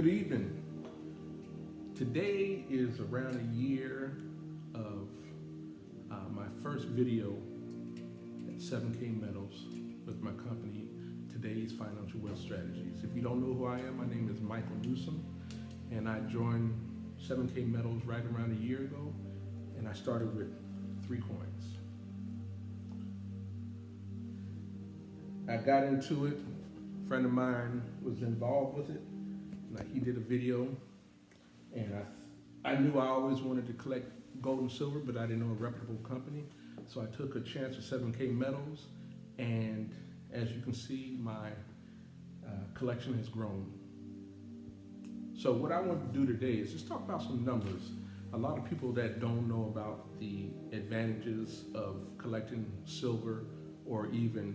Good evening. Today is around a year of my first video at 7K Metals with my company, Today's Financial Wealth Strategies. If you don't know who I am, my name is Michael Newsom, and I joined 7K Metals right around a year ago, and I started with 3 coins. I got into it. A friend of mine was involved with it. He did a video, and I knew I always wanted to collect gold and silver, but I didn't know a reputable company. So I took a chance with 7K Metals, and as you can see, my collection has grown. So what I want to do today is just talk about some numbers. A lot of people that don't know about the advantages of collecting silver or even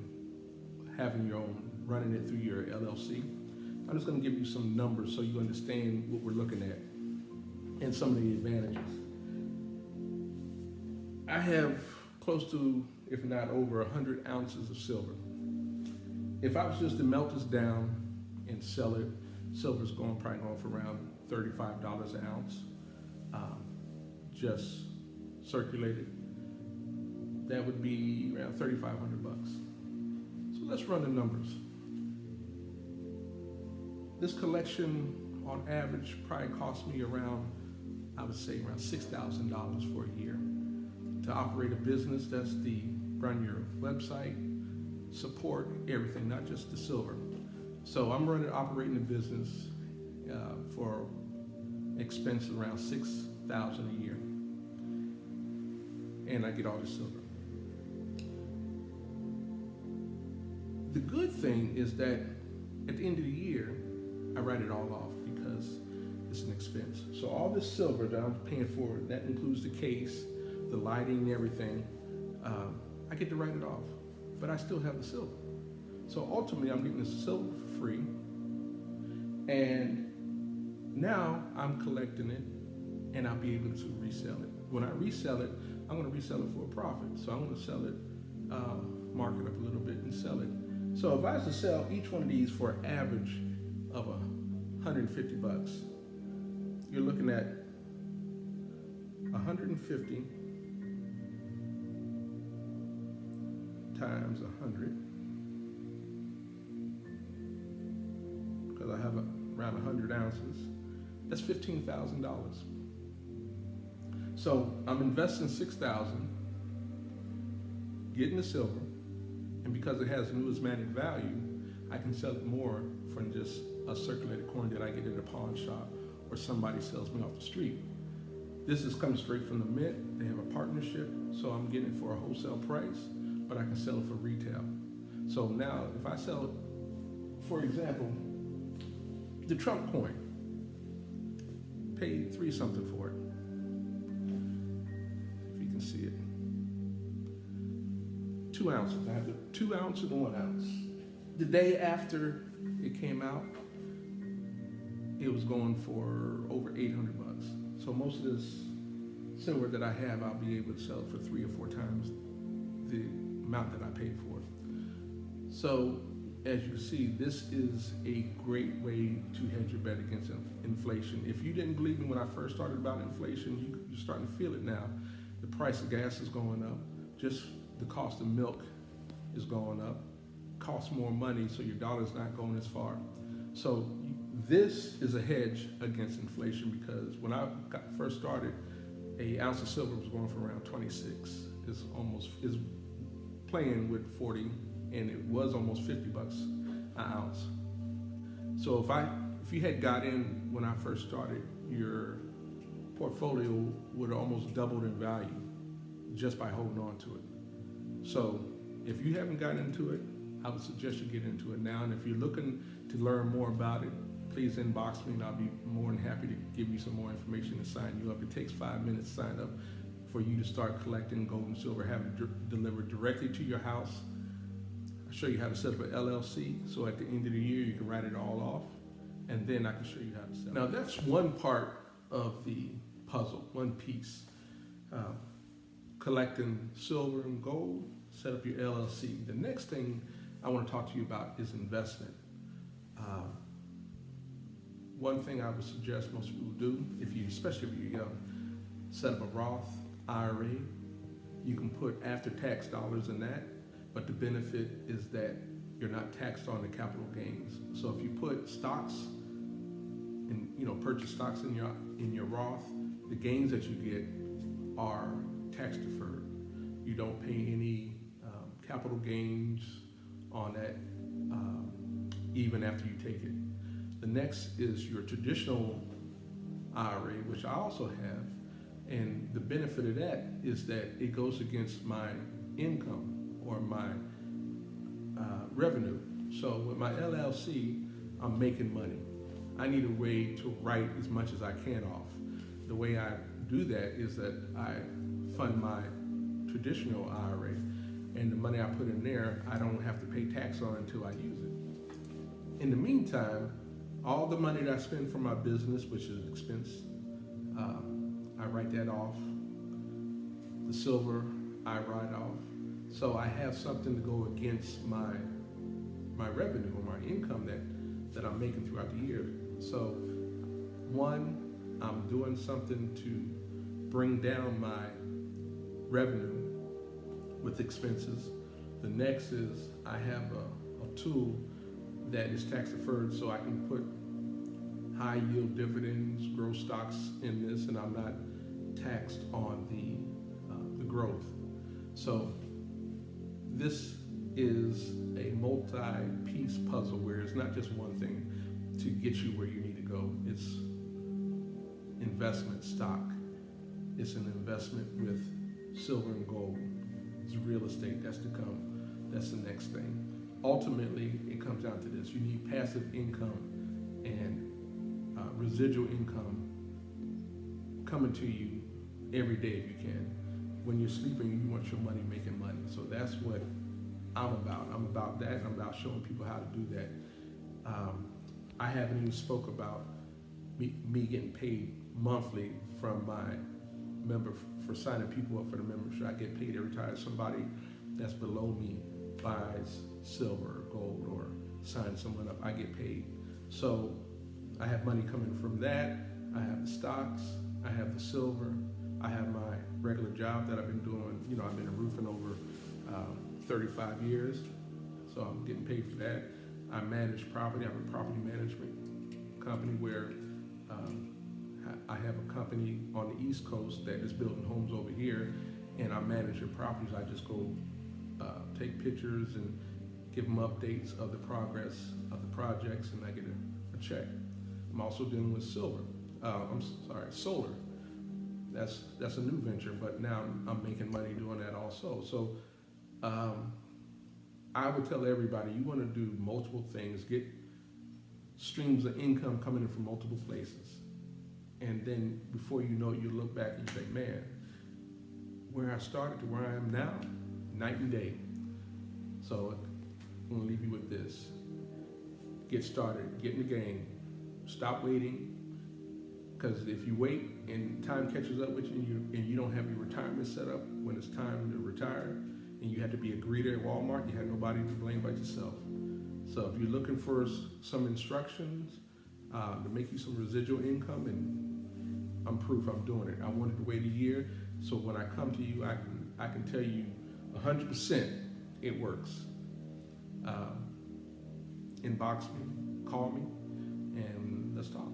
having your own, running it through your LLC. I'm just going to give you some numbers so you understand what we're looking at and some of the advantages. I have close to, if not over, 100 ounces of silver. If I was just to melt this down and sell it, silver's probably going for around $35 an ounce, just circulated. That would be around 3,500 bucks. So let's run the numbers. This collection, on average, probably cost me around, I would say around $6,000 for a year. To operate a business, that's the run your website, support, everything, not just the silver. So I'm operating a business for expense around $6,000 a year. And I get all the silver. The good thing is that at the end of the year, I write it all off because it's an expense. So all this silver that I'm paying for, that includes the case, the lighting, and everything, I get to write it off, but I still have the silver. So ultimately, I'm getting the silver for free, and now I'm collecting it, and I'll be able to resell it. When I resell it, I'm going to resell it for a profit. So I'm going to sell it, mark it up a little bit, and sell it. So if I was to sell each one of these for an average of 150 bucks, you're looking at 150 times 100, because I have around 100 ounces. That's $15,000. So I'm investing $6,000, getting the silver, and because it has numismatic value, I can sell it more from just a circulated coin that I get at a pawn shop or somebody sells me off the street. This is coming straight from the mint. They have a partnership, so I'm getting it for a wholesale price, but I can sell it for retail. So now if I sell, for example, the Trump coin, paid $3 something for it. If you can see it. 2 ounces. I have the 2 ounces and 1 ounce. The day after it came out, it was going for over 800 bucks. So most of this silver that I have, I'll be able to sell it for 3 or 4 times the amount that I paid for it. So as you can see, this is a great way to hedge your bet against inflation. If you didn't believe me when I first started about inflation, you're starting to feel it now. The price of gas is going up. Just the cost of milk is going up. Costs more money, so your dollar's not going as far. So this is a hedge against inflation, because when I first started, an ounce of silver was going for around 26. It's playing with 40, and it was almost 50 bucks an ounce. So if you had got in when I first started, your portfolio would have almost doubled in value just by holding on to it. So if you haven't gotten into it, I would suggest you get into it now. And if you're looking to learn more about it, please inbox me and I'll be more than happy to give you some more information and sign you up. It takes 5 minutes to sign up for you to start collecting gold and silver, have it delivered directly to your house. I'll show you how to set up an LLC, so at the end of the year you can write it all off, and then I can show you how to sell it. Now that's one part of the puzzle, one piece. Collecting silver and gold, set up your LLC. The next thing I want to talk to you about is investment. one thing I would suggest most people do, especially if you're young, set up a Roth IRA. You can put after-tax dollars in that, but the benefit is that you're not taxed on the capital gains. So if you put stocks and purchase stocks in your Roth, the gains that you get are tax deferred. You don't pay any capital gains on that even after you take it. The next is your traditional IRA, which I also have, and the benefit of that is that it goes against my income or my revenue. So with my LLC, I'm making money. I need a way to write as much as I can off. The way I do that is that I fund my traditional IRA, and the money I put in there, I don't have to pay tax on until I use it. In the meantime, all the money that I spend for my business, which is expense, I write that off. The silver, I write off. So I have something to go against my revenue or my income that I'm making throughout the year. So one, I'm doing something to bring down my revenue with expenses. The next is I have a tool that is tax deferred, so I can put high yield dividends, growth stocks in this, and I'm not taxed on the growth. So this is a multi-piece puzzle where it's not just one thing to get you where you need to go. It's investment stock. It's an investment with silver and gold. It's real estate, that's to come. That's the next thing. Ultimately, it comes down to this. You need passive income and residual income coming to you every day if you can. When you're sleeping, you want your money making money. So that's what I'm about. I'm about that, and I'm about showing people how to do that. I haven't even spoke about me getting paid monthly from my member for signing people up for the membership. I get paid every time somebody that's below me buys silver or gold or signs someone up. I get paid. So I have money coming from that. I have the stocks. I have the silver. I have my regular job that I've been doing. I've been roofing over 35 years, so I'm getting paid for that. I manage property. I have a property management company where I have a company on the East Coast that is building homes over here, and I manage their properties. I just go take pictures and give them updates of the progress of the projects, and I get a check. I'm also dealing with solar. That's a new venture, but now I'm making money doing that also. So I would tell everybody, you want to do multiple things, get streams of income coming in from multiple places. And then before you know it, you look back and you say, man, where I started to where I am now, night and day. So I'm gonna leave you with this. Get started, get in the game, stop waiting. Because if you wait and time catches up with you and you don't have your retirement set up when it's time to retire, and you had to be a greeter at Walmart, you had nobody to blame but yourself. So if you're looking for some instructions to make you some residual income, and I'm proof I'm doing it. I wanted to wait a year, so when I come to you, I can tell you 100% it works. Inbox me, call me, and let's talk.